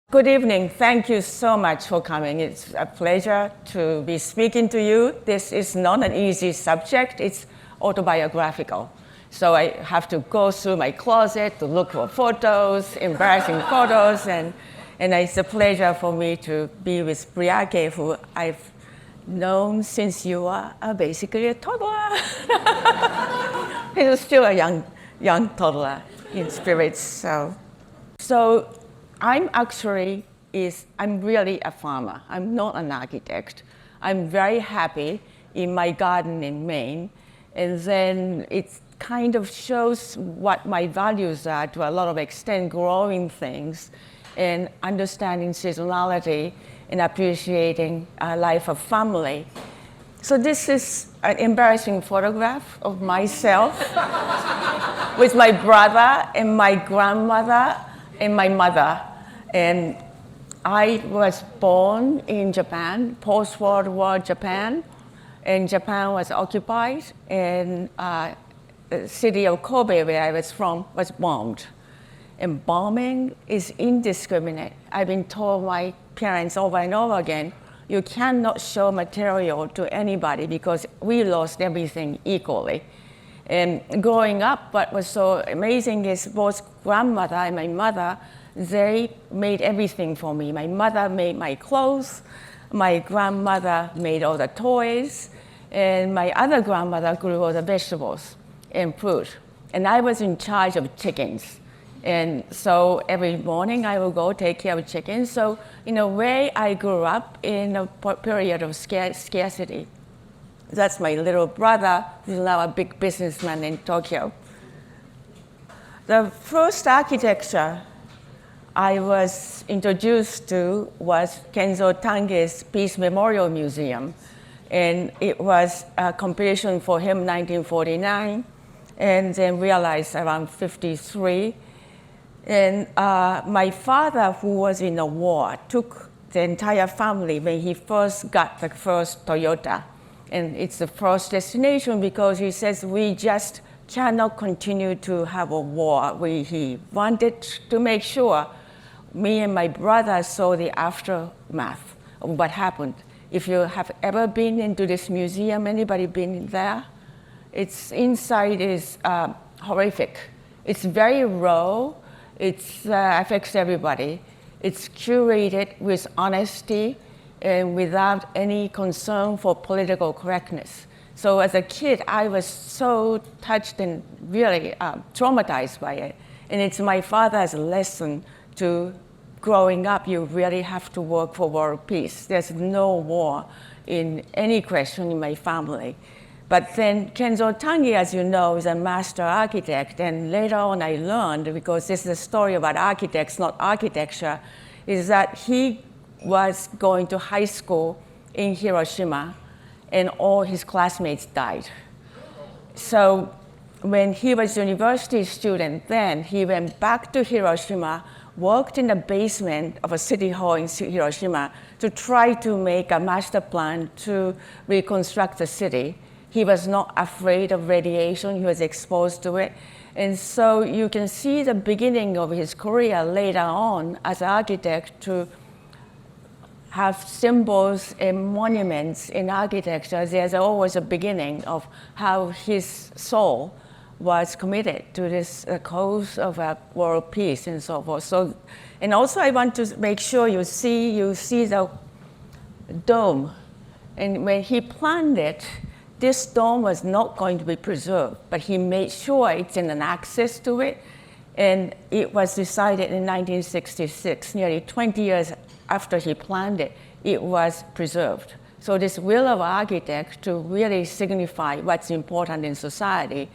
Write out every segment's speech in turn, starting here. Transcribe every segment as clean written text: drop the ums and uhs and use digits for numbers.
Good evening. Thank you so much for coming. It's a pleasure to be speaking to you. This is not an easy subject. It's autobiographical. So I have to go through my closet to look for photos, embarrassing photos, and it's a pleasure for me to be with Briake, who I've known since you are basically a toddler. He's still a young toddler in spirit. So I'm really a farmer. I'm not an architect. I'm very happy in my garden in Maine. And then it kind of shows what my values are to a lot of extent, growing things and understanding seasonality and appreciating a life of family. So this is an embarrassing photograph of myself with my brother and my grandmother and my mother. And I was born in Japan, post-World War Japan, and Japan was occupied, and the city of Kobe, where I was from, was bombed. And bombing is indiscriminate. I've been told my parents over and over again, you cannot show material to anybody because we lost everything equally. And growing up, what was so amazing is both grandmother and my mother, they made everything for me. My mother made my clothes, my grandmother made all the toys, and my other grandmother grew all the vegetables and fruit. And I was in charge of chickens. And so every morning I would go take care of chickens. So in a way, I grew up in a period of scarcity. That's my little brother, who's now a big businessman in Tokyo. The first architecture I was introduced to was Kenzo Tange's Peace Memorial Museum. And it was a competition for him in 1949, and then realized around 53. And my father, who was in the war, took the entire family when he first got the first Toyota. And it's the first destination because he says we just cannot continue to have a war. He wanted to make sure me and my brother saw the aftermath of what happened. If you have ever been into this museum, anybody been there? It's inside is horrific. It's very raw. It affects everybody. It's curated with honesty and without any concern for political correctness. So as a kid, I was so touched and really traumatized by it. And it's my father's lesson to growing up, you really have to work for world peace. There's no war in any question in my family. But then Kenzo Tange, as you know, is a master architect. And later on I learned, because this is a story about architects, not architecture, is that he was going to high school in Hiroshima and all his classmates died. So when he was a university student then, he went back to Hiroshima, worked in the basement of a city hall in Hiroshima to try to make a master plan to reconstruct the city. He was not afraid of radiation, he was exposed to it. And so you can see the beginning of his career later on as an architect to have symbols and monuments in architecture. There's always a beginning of how his soul was committed to this cause of world peace and so forth. So, and also I want to make sure you see the dome. And when he planned it, this dome was not going to be preserved, but he made sure it's in an access to it. And it was decided in 1966, nearly 20 years after he planned it, it was preserved. So this will of architect to really signify what's important in society.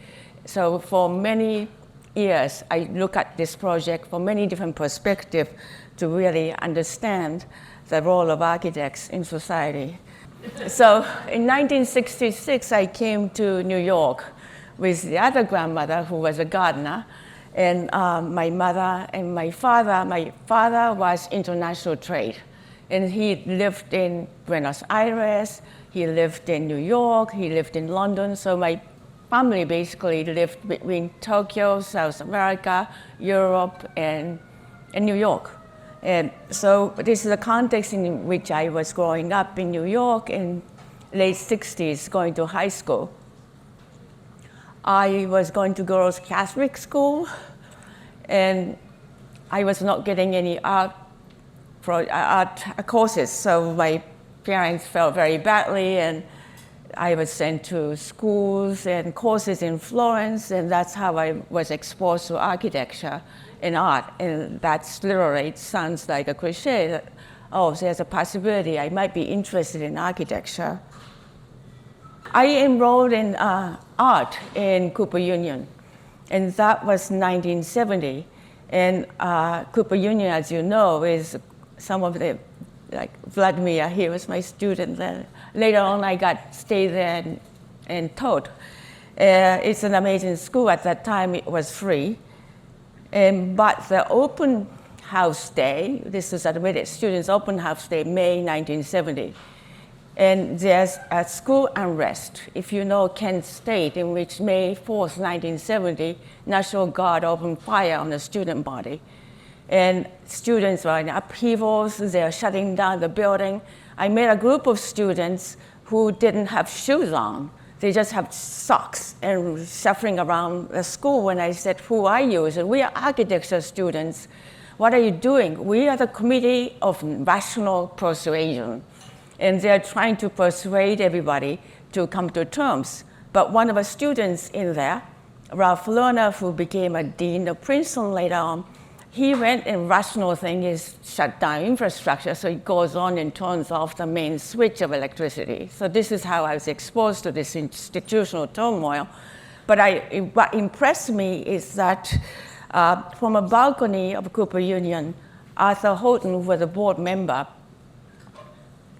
So for many years, I look at this project from many different perspectives to really understand the role of architects in society. So in 1966, I came to New York with the other grandmother who was a gardener, and my mother and my father. My father was international trade, and he lived in Buenos Aires, he lived in New York, he lived in London. So my family basically lived between Tokyo, South America, Europe, and New York. And so this is the context in which I was growing up in New York in late 60s, going to high school. I was going to girls' Catholic school, and I was not getting any art courses, so my parents felt very badly, and I was sent to schools and courses in Florence, and that's how I was exposed to architecture and art. And that's literally, it sounds like a cliche, that, oh, there's a possibility I might be interested in architecture. I enrolled in art in Cooper Union, and that was 1970. And Cooper Union, as you know, is some of the, like Vladimir, he was my student then. Later on, I stayed there and taught. It's an amazing school. At that time, it was free. But the open house day, this was admitted students' open house day, May 1970. And there's a school unrest. If you know Kent State, in which May 4th, 1970, National Guard opened fire on the student body. And students were in upheavals, they're shutting down the building. I met a group of students who didn't have shoes on. They just have socks and shuffling around the school. When I said, who are you? I said, we are architecture students. What are you doing? We are the Committee of Rational Persuasion. And they're trying to persuade everybody to come to terms. But one of the students in there, Ralph Lerner, who became a dean of Princeton later on, he went and rational thing is shut down infrastructure, so it goes on and turns off the main switch of electricity. So this is how I was exposed to this institutional turmoil. But what impressed me is that from a balcony of Cooper Union, Arthur Houghton, who was a board member,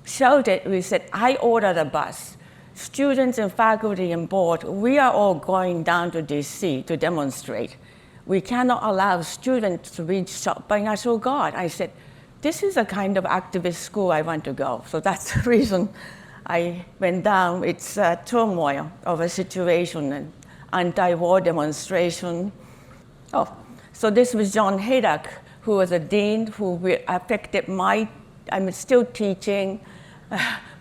shouted, we said, I ordered a bus. Students and faculty and board, we are all going down to DC to demonstrate. We cannot allow students to be shot by National Guard. I said, this is a kind of activist school I want to go. So that's the reason I went down. It's a turmoil of a situation, an anti-war demonstration. Oh, so this was John Haydock, who was a dean who affected I'm still teaching.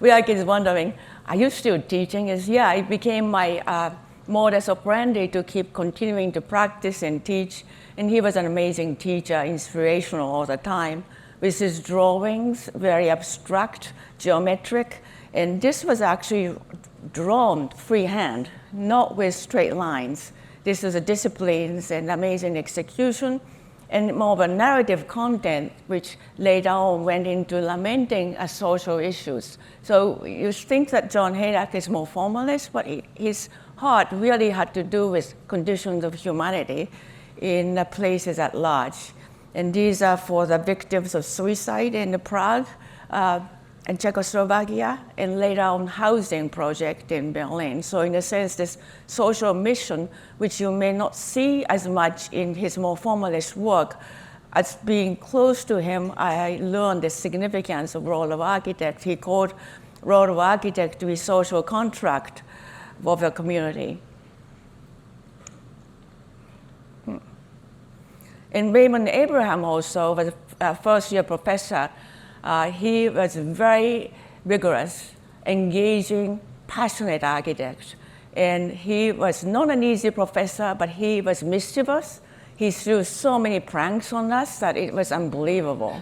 Wilak is wondering, are you still teaching? Yeah, it became my modus operandi to keep continuing to practice and teach. And he was an amazing teacher, inspirational all the time, with his drawings, very abstract, geometric. And this was actually drawn freehand, not with straight lines. This is a disciplines and amazing execution, and more of a narrative content, which later on went into lamenting social issues. So you think that John Haydock is more formalist, but his heart really had to do with conditions of humanity in places at large. And these are for the victims of suicide in Prague and Czechoslovakia, and later on housing project in Berlin. So in a sense, this social mission, which you may not see as much in his more formalist work, as being close to him, I learned the significance of role of architect. He called role of architect to be social contract of the community. And Raymond Abraham also was a first-year professor. He was very rigorous, engaging, passionate architect. And he was not an easy professor, but he was mischievous. He threw so many pranks on us that it was unbelievable.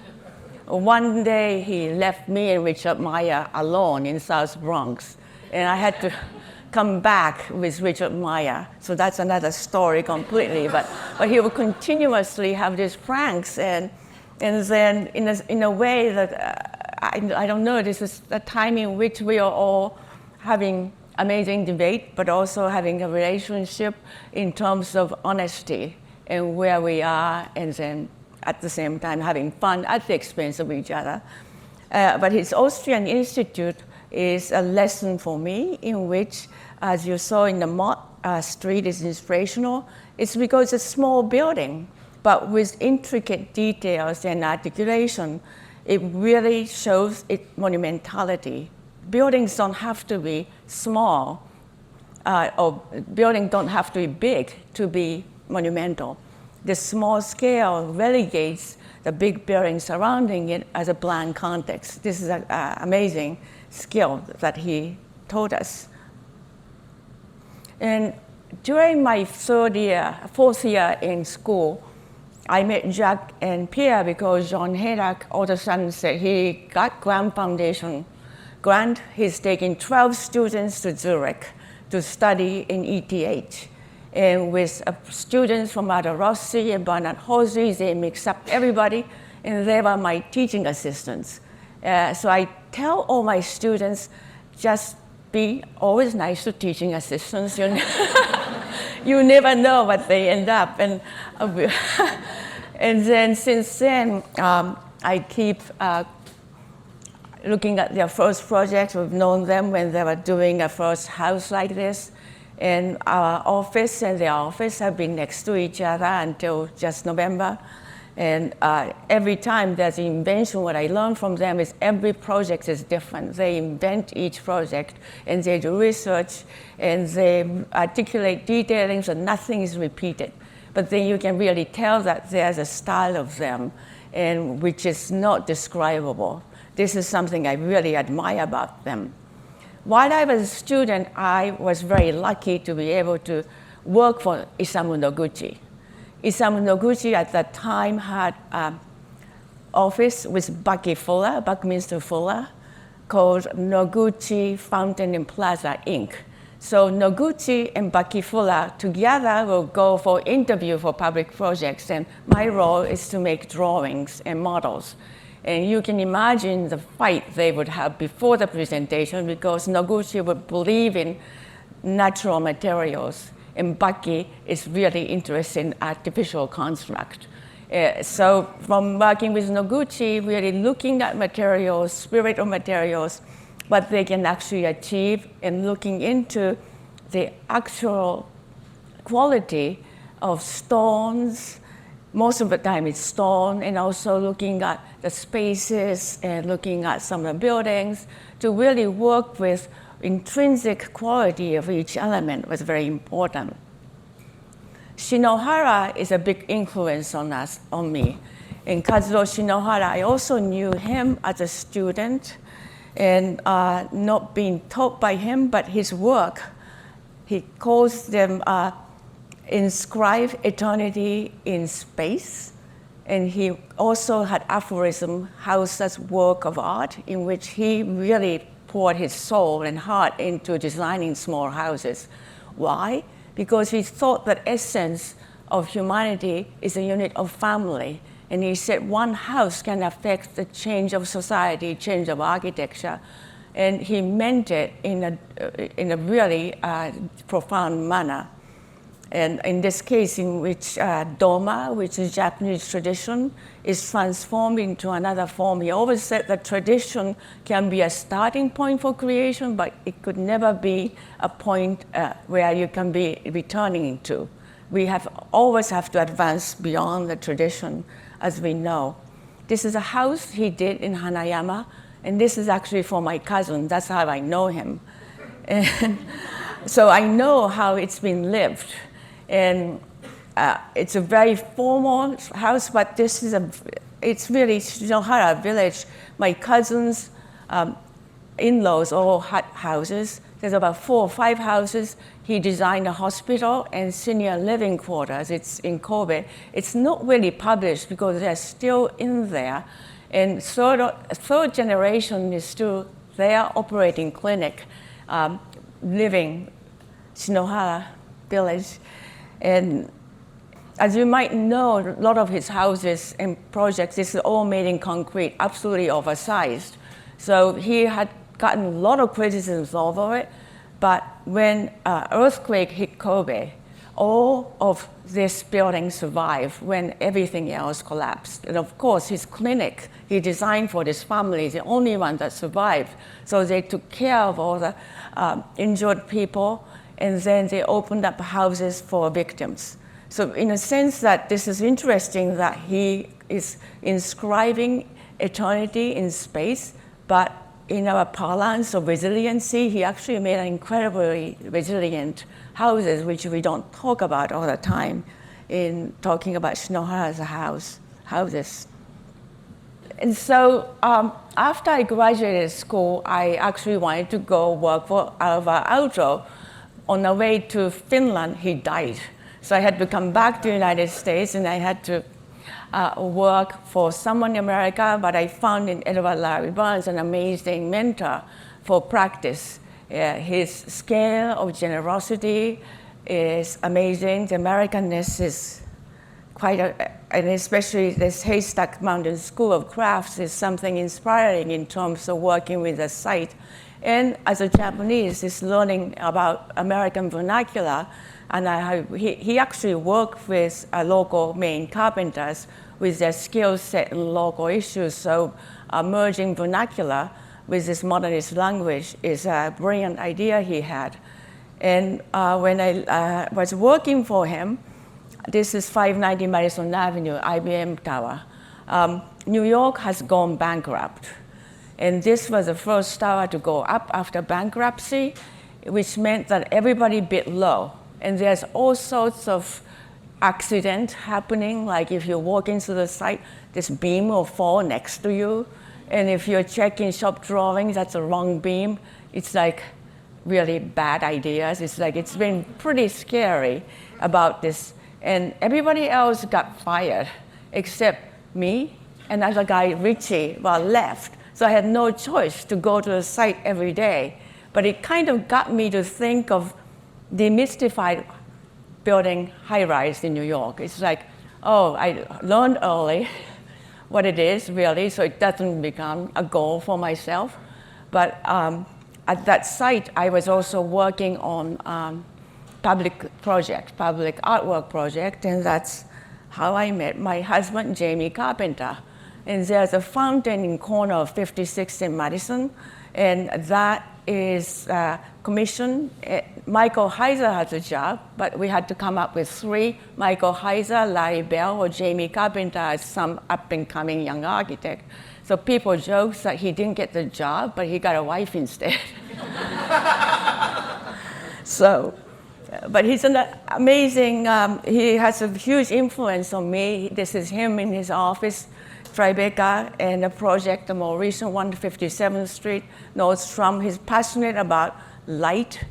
One day he left me and Richard Meyer alone in South Bronx, and I had to come back with Richard Meyer. So that's another story completely. But he would continuously have these pranks, and then in a way that I don't know, this is the time in which we are all having amazing debate, but also having a relationship in terms of honesty and where we are, and then at the same time having fun at the expense of each other. But his Austrian Institute is a lesson for me in which, as you saw in the Mott Street is inspirational. It's because it's a small building, but with intricate details and articulation, it really shows its monumentality. Buildings don't have to be small, or buildings don't have to be big to be monumental. the small scale relegates the big building surrounding it as a blank context. This is an amazing skill that he taught us. And during my fourth year in school, I met Jacques and Pierre because Jean Herak all of a sudden said he got Grant Foundation grant. He's taking 12 students to Zurich to study in ETH. And with students from Ada Rossi and Bernard Hosey, they mix up everybody, and they were my teaching assistants. So I tell all my students, just be always nice to teaching assistants. You never know what they end up. And then since then, I keep looking at their first projects. We've known them when they were doing a first house like this. And our office and their office have been next to each other until just November. And every time there's an invention, what I learn from them is every project is different. They invent each project, and they do research, and they articulate detailing so nothing is repeated. But then you can really tell that there's a style of them, and which is not describable. This is something I really admire about them. While I was a student, I was very lucky to be able to work for Isamu Noguchi. Isamu Noguchi at that time had an office with Buckminster Fuller, called Noguchi Fountain and Plaza, Inc. So Noguchi and Bucky Fuller together will go for interview for public projects, and my role is to make drawings and models. And you can imagine the fight they would have before the presentation, because Noguchi would believe in natural materials, and Bucky is really interested in artificial construct. So from working with Noguchi, really looking at materials, spirit of materials, what they can actually achieve, and looking into the actual quality of stones. Most of the time it's stone, and also looking at the spaces and looking at some of the buildings to really work with intrinsic quality of each element was very important. Shinohara is a big influence on me. And Kazuo Shinohara, I also knew him as a student, and not being taught by him, but his work, he calls them inscribe eternity in space. And he also had aphorism, house as work of art, in which he really poured his soul and heart into designing small houses. Why? Because he thought that essence of humanity is a unit of family. And he said one house can affect the change of society, change of architecture. And he meant it in a really profound manner. And in this case, in which doma, which is Japanese tradition, is transformed into another form. He always said that tradition can be a starting point for creation, but it could never be a point where you can be returning to. We always have to advance beyond the tradition, as we know. This is a house he did in Hanayama, and this is actually for my cousin. That's how I know him. And so I know how it's been lived. And it's a very formal house, but it's really Shinohara village. My cousins' in-laws all had houses. There's about 4 or 5 houses. He designed a hospital and senior living quarters. It's in Kobe. It's not really published because they're still in there. And third generation is still there operating clinic, living Shinohara village. And as you might know, a lot of his houses and projects, this is all made in concrete, absolutely oversized. So he had gotten a lot of criticisms over it, but when earthquake hit Kobe, all of this building survived when everything else collapsed. And of course, his clinic he designed for this family is the only one that survived. So they took care of all the injured people, and then they opened up houses for victims. So in a sense that this is interesting that he is inscribing eternity in space, but in our parlance of resiliency, he actually made an incredibly resilient houses, which we don't talk about all the time. in talking about Shinohara's houses. And so after I graduated school, I actually wanted to go work for Alvar Aalto. On the way to Finland, he died. So I had to come back to the United States, and I had to work for someone in America, but I found in Edward Larry Burns an amazing mentor for practice. His scale of generosity is amazing. The Americanness is and especially this Haystack Mountain School of Crafts is something inspiring in terms of working with the site. And as a Japanese, is learning about American vernacular. And he actually worked with local Maine carpenters with their skill set in local issues. So merging vernacular with this modernist language is a brilliant idea he had. And when I was working for him, this is 590 Madison Avenue, IBM Tower. New York has gone bankrupt. And this was the first tower to go up after bankruptcy, which meant that everybody bid low. And there's all sorts of accidents happening, like if you're walking through the site, this beam will fall next to you. And if you're checking shop drawings, that's the wrong beam. It's like really bad ideas. It's been pretty scary about this. And everybody else got fired, except me and other guy, Richie, left. So I had no choice to go to the site every day. But it kind of got me to think of demystified building high-rise in New York. It's like, oh, I learned early what it is really, so it doesn't become a goal for myself. But at that site, I was also working on public artwork project, and that's how I met my husband, Jamie Carpenter. And there's a fountain in corner of 56th and Madison, and that is commissioned. Michael Heiser has a job, but we had to come up with three: Michael Heiser, Larry Bell, or Jamie Carpenter as some up-and-coming young architect. So people joke that he didn't get the job, but he got a wife instead. But he's an amazing, he has a huge influence on me. This is him in his office, Tribeca, and a project, the more recent one, 57th Street, Nordstrom. He's passionate about light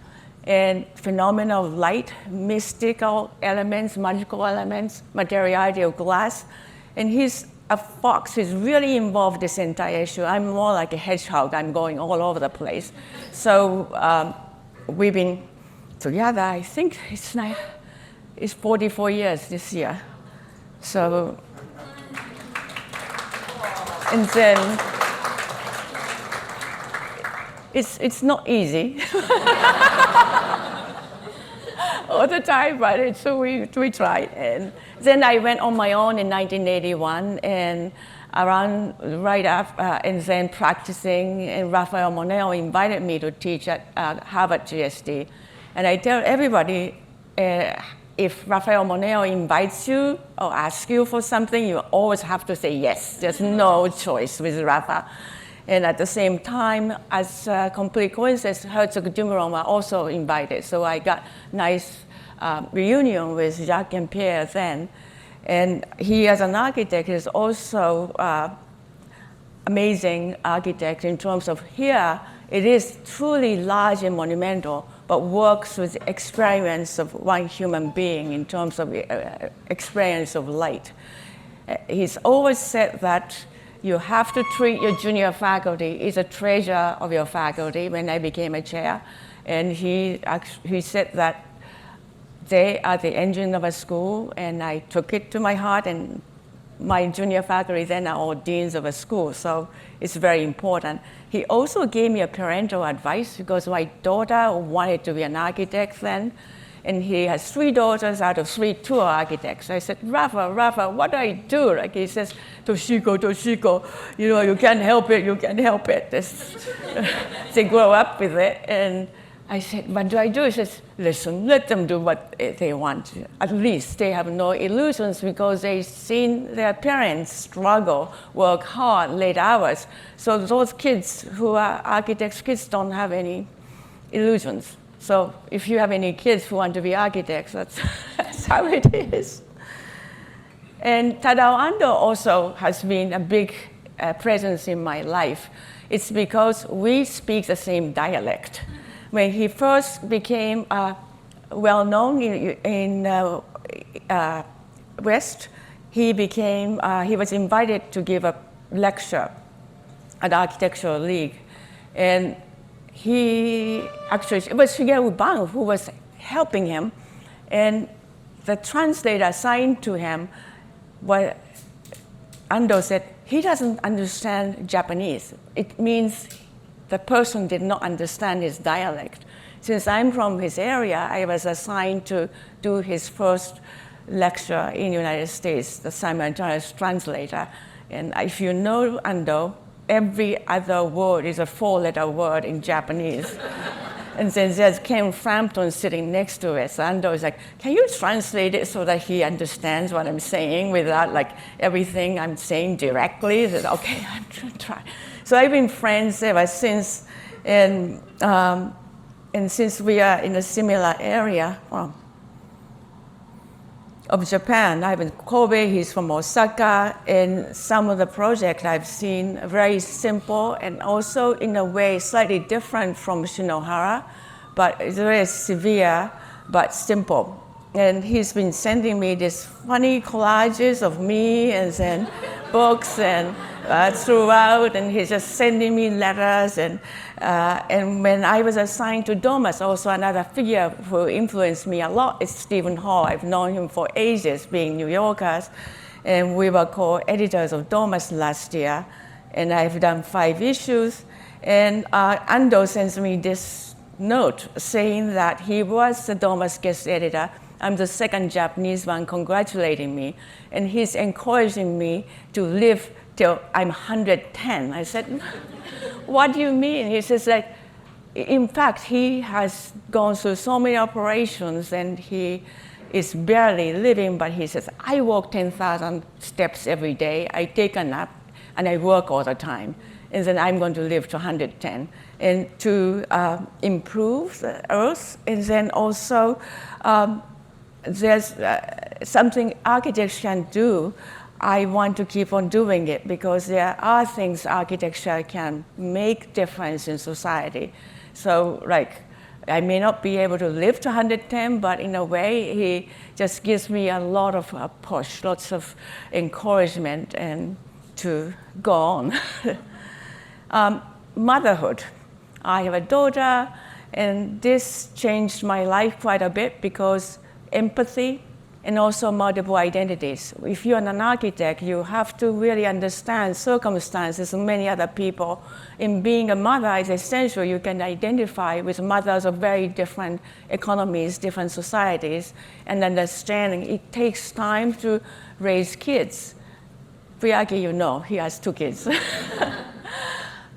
and phenomena of light, mystical elements, magical elements, materiality of glass. And he's a fox. He's really involved in this entire issue. I'm more like a hedgehog. I'm going all over the place. So we've been together, I think it's 44 years this year. So, and then it's not easy all the time, but so we tried. And then I went on my own in 1981, and right after, and then practicing, and Rafael Moneo invited me to teach at Harvard GSD. And I tell everybody, if Rafael Moneo invites you or asks you for something, you always have to say yes. There's no choice with Rafa. And at the same time, as a complete coincidence, Herzog Dumeron were also invited. So I got nice reunion with Jacques and Pierre then. And he, as an architect, is also amazing architect in terms of here, it is truly large and monumental, but works with experience of one human being in terms of experience of light. He's always said that you have to treat your junior faculty as a treasure of your faculty when I became a chair. And he said that they are the engine of a school, and I took it to my heart, and my junior faculty then are all deans of a school, so it's very important. He also gave me a parental advice because my daughter wanted to be an architect then, and he has 3 daughters out of 3 tour architects. I said, Rafa, what do I do? Like he says, Toshiko, you can't help it. They grow up with it. And I said, what do I do? He says, listen, let them do what they want. At least they have no illusions because they've seen their parents struggle, work hard, late hours. So those kids who are architects' kids don't have any illusions. So if you have any kids who want to be architects, that's how it is. And Tadao Ando also has been a big presence in my life. It's because we speak the same dialect. When he first became well known in West, he was invited to give a lecture at the Architectural League. And it was Shigeru Ban who was helping him. And the translator assigned to him, Ando said, he doesn't understand Japanese. It means the person did not understand his dialect. Since I'm from his area, I was assigned to do his first lecture in the United States, the simultaneous translator. And if you know Ando, every other word is a 4-letter word in Japanese. And then there's Ken Frampton sitting next to it. So Ando is like, can you translate it so that he understands what I'm saying without like everything I'm saying directly? He said, okay, I'm going to try. So I've been friends ever since. And since we are in a similar area of Japan, I'm in Kobe, he's from Osaka, and some of the projects I've seen are very simple and also in a way slightly different from Shinohara, but it's very severe but simple. And he's been sending me these funny collages of me and then books and throughout, and he's just sending me letters. And when I was assigned to Domus, also another figure who influenced me a lot is Stephen Hall. I've known him for ages, being New Yorkers, and we were co-editors of Domus last year, and I've done 5 issues. And Ando sends me this note saying that he was the Domus guest editor. I'm the second Japanese one, congratulating me, and he's encouraging me to live till I'm 110. I said, what do you mean? He says, like, in fact, he has gone through so many operations and he is barely living, but he says, I walk 10,000 steps every day, I take a nap, and I work all the time. And then I'm going to live to 110. And to improve the Earth, and then also there's something architects can do. I want to keep on doing it because there are things architecture can make difference in society. So like, I may not be able to live to 110, but in a way, he just gives me a lot of push, lots of encouragement and to go on. Motherhood. I have a daughter, and this changed my life quite a bit because empathy and also multiple identities. If you're an architect, you have to really understand circumstances of many other people. In being a mother, it's essential you can identify with mothers of very different economies, different societies, and understanding it takes time to raise kids. Priaki, you know, he has 2 kids.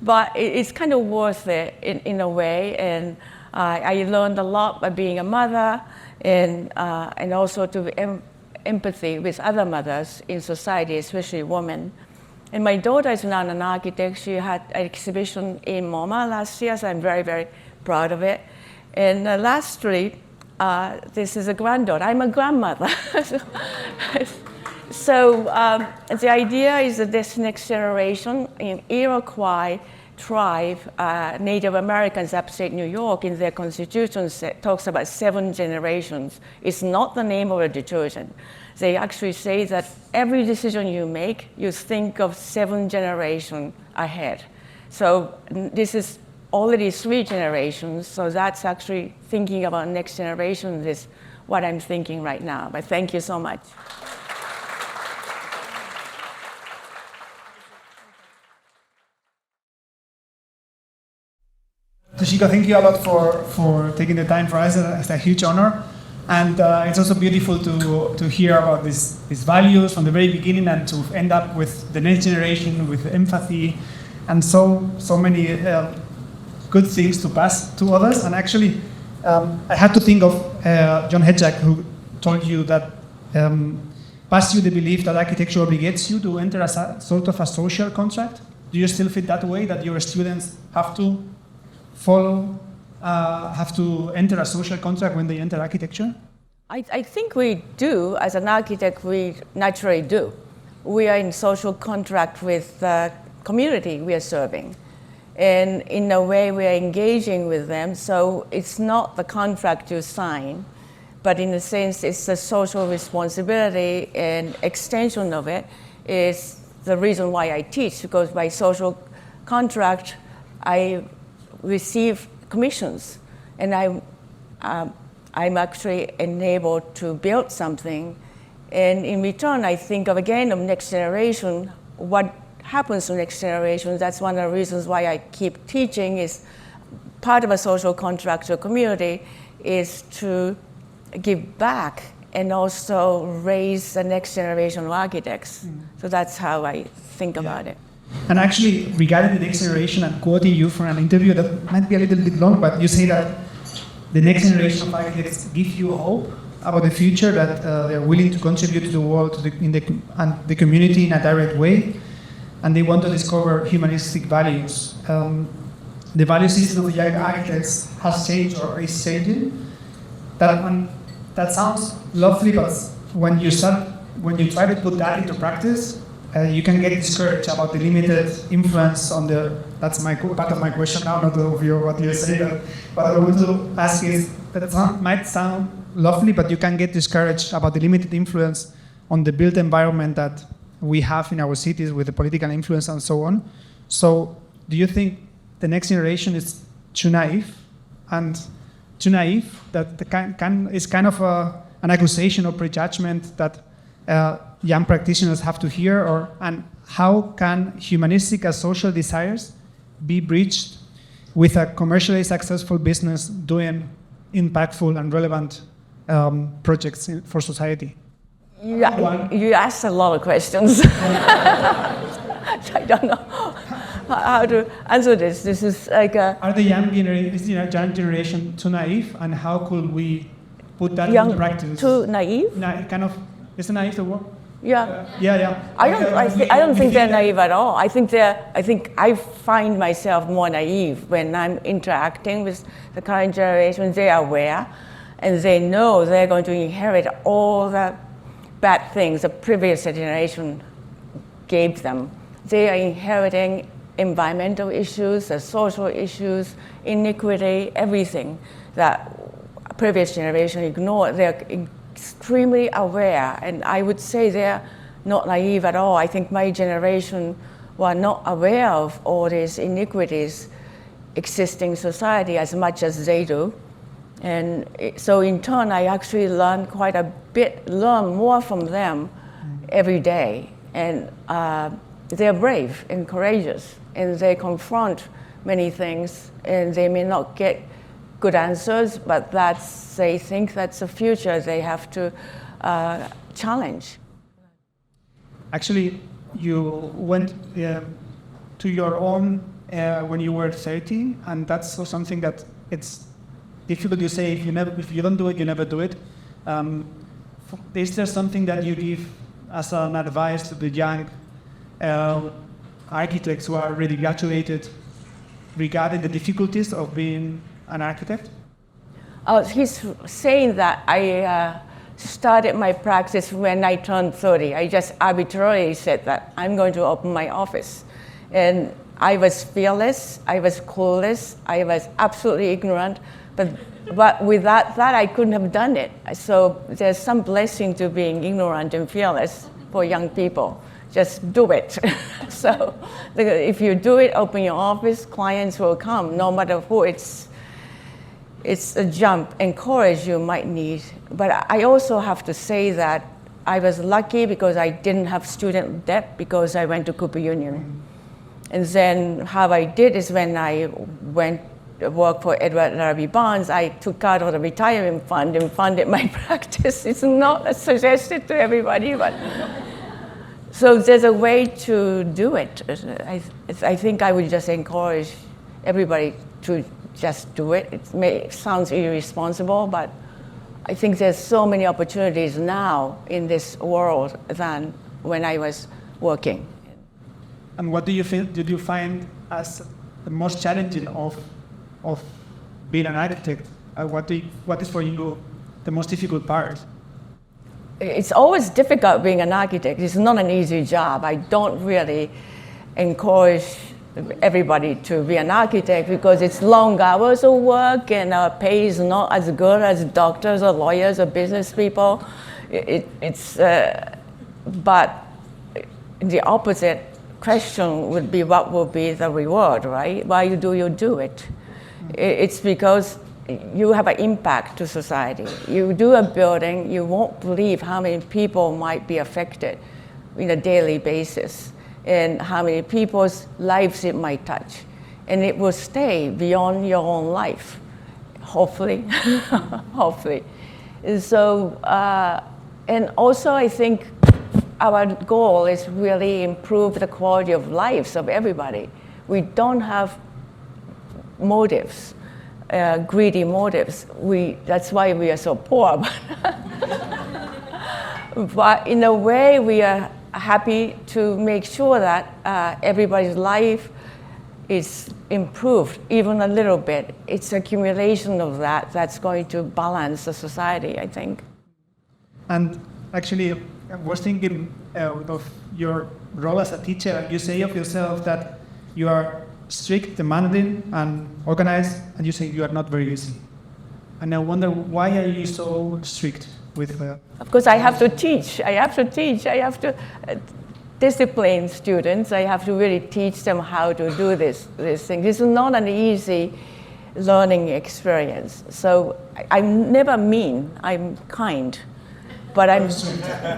But it's kind of worth it in a way, and I learned a lot by being a mother, and also to empathy with other mothers in society, especially women. And my daughter is now an architect. She had an exhibition in MoMA last year, so I'm very, very proud of it. And lastly, this is a granddaughter. I'm a grandmother. So the idea is that this next generation in Iroquois tribe, Native Americans upstate New York, in their constitution talks about 7 generations. It's not the name of a detergent. They actually say that every decision you make, you think of 7 generations ahead. So this is already 3 generations, so that's actually thinking about next generation is what I'm thinking right now. But thank you so much. Toshiko, thank you a lot for taking the time for us. It's a huge honor. And it's also beautiful to hear about these values from the very beginning and to end up with the next generation with empathy and so many good things to pass to others. And actually, I had to think of John Hedjack, who told you that passed you the belief that architecture obligates you to enter a sort of a social contract. Do you still feel that way, that your students have to follow, have to enter a social contract when they enter architecture? I think we do. As an architect, we naturally do. We are in social contract with the community we are serving. And in a way, we are engaging with them. So it's not the contract you sign, but in a sense, it's the social responsibility, and extension of it is the reason why I teach, because by social contract, I receive commissions, and I'm actually enabled to build something. And in return, I think of, again, of next generation, what happens to next generation. That's one of the reasons why I keep teaching, is part of a social contract to a community is to give back and also raise the next generation of architects. So that's how I think about it. And actually, regarding the next generation, I'm quoting you from an interview that might be a little bit long, but you say that the next generation of architects give you hope about the future, that they're willing to contribute to the world, and the community in a direct way, and they want to discover humanistic values. The value system of young architects has changed or is changing. That sounds lovely, but when you try to put that into practice, you can get discouraged about the limited influence on the. That's part of my question now, not of what you say. But I want to ask is that might sound lovely, but you can get discouraged about the limited influence on the built environment that we have in our cities with the political influence and so on. So, do you think the next generation is too naive, and too naive that is kind of an accusation or prejudgment that young practitioners have to hear, and how can humanistic and social desires be bridged with a commercially successful business doing impactful and relevant projects for society? You asked a lot of questions. I don't know how to answer this. This is like Are the young generation too naive, and how could we put that into practice? Too naive? Is it naive the word? Yeah. Yeah. I don't think they're naive at all. I think I find myself more naive when I'm interacting with the current generation. They are aware, and they know they're going to inherit all the bad things the previous generation gave them. They are inheriting environmental issues, social issues, inequity, everything that previous generation ignored. They're extremely aware, and I would say they're not naive at all. I think my generation were not aware of all these inequities existing in society as much as they do. And so in turn, I actually learn quite a bit, learn more from them every day. And they're brave and courageous, and they confront many things, and they may not get good answers, but they think that's the future they have to challenge. Actually, you went to your own when you were 30, and that's something that it's difficult to say. If you don't do it, you never do it. Is there something that you give as an advice to the young architects who are already graduated regarding the difficulties of being an architect? He's saying that I started my practice when I turned 30. I just arbitrarily said that I'm going to open my office. And I was fearless, I was clueless, I was absolutely ignorant, but without that I couldn't have done it. So there's some blessing to being ignorant and fearless for young people. Just do it. So if you do it, open your office, clients will come, no matter who. It's a jump and courage you might need. But I also have to say that I was lucky because I didn't have student debt because I went to Cooper Union. And then how I did is when I went to work for Edward Larrabee Barnes, I took out of the retirement fund and funded my practice. It's not suggested to everybody, but so there's a way to do it. I think I would just encourage everybody to just do it. It sounds irresponsible, but I think there's so many opportunities now in this world than when I was working. And what did you find as the most challenging of being an architect? What is for you the most difficult part? It's always difficult being an architect. It's not an easy job. I don't really encourage everybody to be an architect because it's long hours of work and our pay is not as good as doctors or lawyers or business people. But the opposite question would be what will be the reward, right? Why do you do it? It's because you have an impact to society. You do a building, you won't believe how many people might be affected on a daily basis and how many people's lives it might touch. And it will stay beyond your own life, hopefully, hopefully. And so, and also I think our goal is really improve the quality of lives of everybody. We don't have motives, greedy motives. That's why we are so poor. But in a way, we are happy to make sure that everybody's life is improved, even a little bit. It's accumulation of that that's going to balance the society, I think. And actually, I was thinking of your role as a teacher. You say of yourself that you are strict, demanding, and organized, and you say you are not very easy. And I wonder, why are you so strict with her? Of course, I have to teach. I have to discipline students. I have to really teach them how to do this thing. This is not an easy learning experience. So I'm never mean, I'm kind, but I'm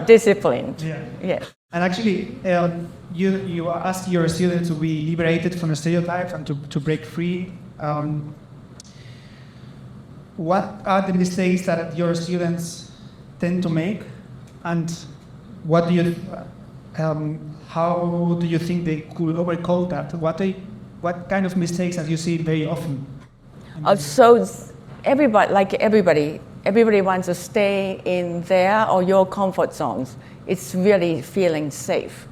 disciplined. Yeah. Yes. And actually, you ask your students to be liberated from the stereotypes and to break free. What are the mistakes that your students tend to make, and what do you, how do you think they could overcome that? What kind of mistakes have you seen very often? So everybody wants to stay in their or your comfort zones. It's really feeling safe.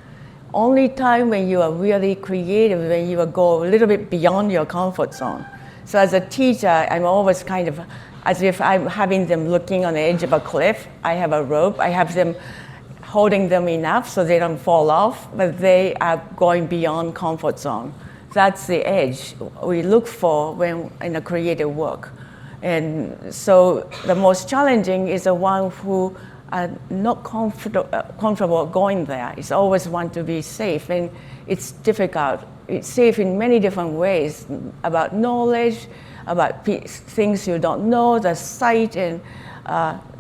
Only time when you are really creative, when you go a little bit beyond your comfort zone. So as a teacher, I'm always kind of as if I'm having them looking on the edge of a cliff. I have a rope. I have them holding them enough so they don't fall off, but they are going beyond comfort zone. That's the edge we look for when in a creative work. And so the most challenging is the one who are not comfortable going there. It's always want to be safe, and it's difficult. It's safe in many different ways, about knowledge, about things you don't know, the sight, and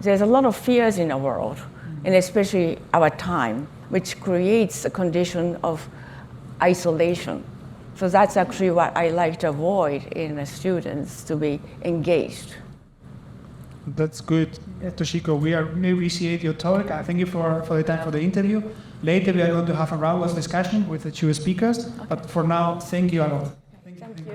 there's a lot of fears in the world, and especially our time, which creates a condition of isolation. So that's actually what I like to avoid in the students, to be engaged. That's good, Toshiko. We appreciate your talk. I thank you for the time for the interview. Later, we are going to have a round of discussion with the two speakers. Okay. But for now, thank you a lot. Thank you. Thank you.